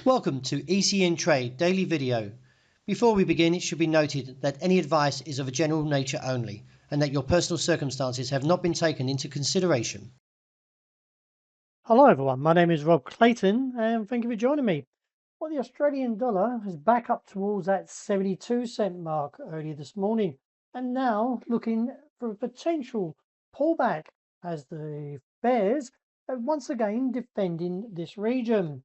Welcome to ECN Trade Daily Video. Before we begin, it should be noted that any advice is of a general nature only and that your personal circumstances have not been taken into consideration. Hello everyone, my name is Rob Clayton and thank you for joining me. Well, the Australian dollar is back up towards that 72-cent mark earlier this morning and now looking for a potential pullback as the bears are once again defending this region.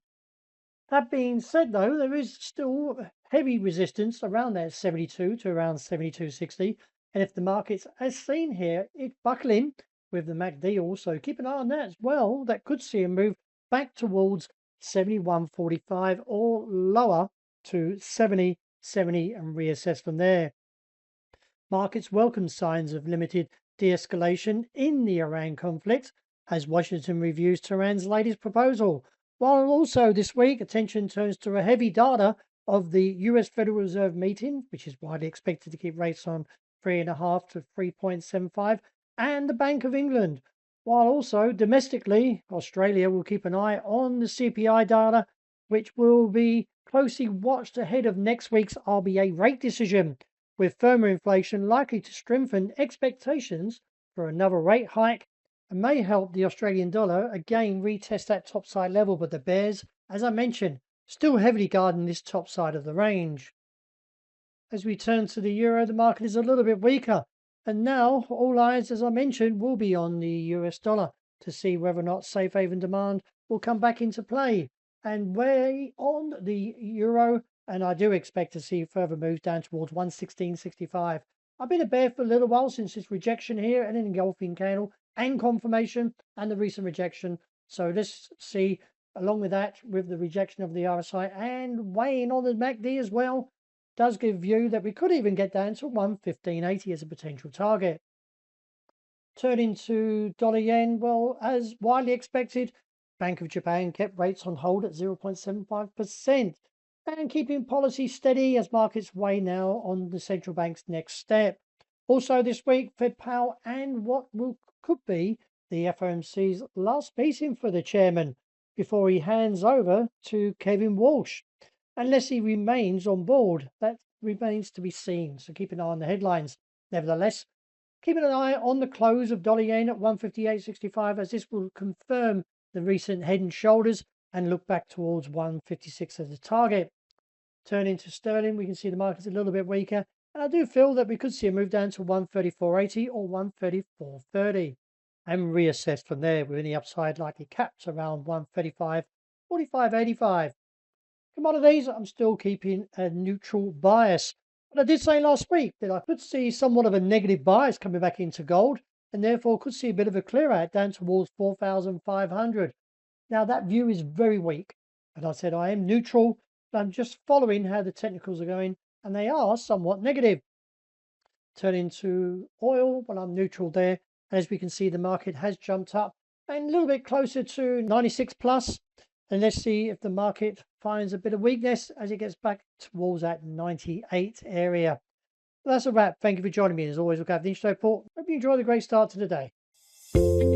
That being said though, there is still heavy resistance around that 72 to around 72.60, and if the market's as seen here, it's buckling with the MACD also. Keep an eye on that as well. That could see a move back towards 71.45 or lower to 70.70 and reassess from there. Markets welcome signs of limited de-escalation in the Iran conflict as Washington reviews Tehran's latest proposal. While also this week, attention turns to a heavy data of the US Federal Reserve meeting, which is widely expected to keep rates on 3.5 to 3.75, and the Bank of England. While also domestically, Australia will keep an eye on the CPI data, which will be closely watched ahead of next week's RBA rate decision, with firmer inflation likely to strengthen expectations for another rate hike and may help the Australian dollar again retest that top side level. But the bears, as I mentioned, still heavily guarding this top side of the range. As we turn to the euro, the market is a little bit weaker. And now all eyes, as I mentioned, will be on the US dollar to see whether or not safe haven demand will come back into play and weigh on the euro. And I do expect to see further moves down towards 116.65. I've been a bear for a little while since this rejection here and an engulfing candle and confirmation and the recent rejection. So let's see, along with that, with the rejection of the RSI and weighing on the MACD as well, does give view that we could even get down to 115.80 as a potential target. Turning to dollar yen, well, as widely expected, Bank of Japan kept rates on hold at 0.75% and keeping policy steady as markets weigh now on the central bank's next step. Also this week, Fed Powell and what could be the FOMC's last meeting for the chairman before he hands over to Kevin Walsh. Unless he remains on board, that remains to be seen. So keep an eye on the headlines. Nevertheless, keeping an eye on the close of dollar yen at 158.65 as this will confirm the recent head and shoulders and look back towards 156 as a target. Turning to sterling, we can see the market's a little bit weaker. And I do feel that we could see a move down to 134.80 or 134.30 and reassess from there with any upside likely capped around 135, 45.85. Commodities, I'm still keeping a neutral bias. But I did say last week that I could see somewhat of a negative bias coming back into gold and therefore could see a bit of a clear out down towards 4,500. Now that view is very weak. And I said I am neutral, but I'm just following how the technicals are going and they are somewhat negative. Turning to oil, well, I'm neutral there. And as we can see, the market has jumped up and a little bit closer to 96 plus. And let's see if the market finds a bit of weakness as it gets back towards that 98 area. Well, that's a wrap. Thank you for joining me. As always, look out for the interest report. Hope you enjoy the great start to the day.